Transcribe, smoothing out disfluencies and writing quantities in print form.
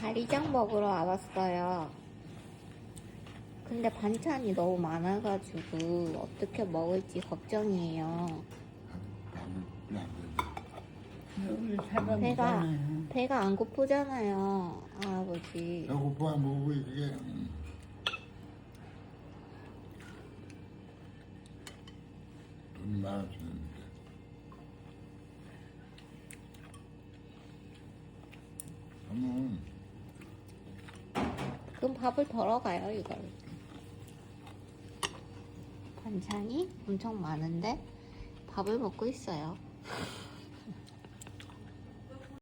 가리장 먹으러 와봤어요. 근데 반찬이 너무 많아가지고 어떻게 먹을지 걱정이에요. 우리 사람 배가 있잖아요. 배가 안 고프잖아요, 할아버지. 배고파 먹고 이게 돈이 많아지는데. 그러면 그럼 밥을 덜어가요, 이걸. 반찬이 엄청 많은데 밥을 먹고 있어요.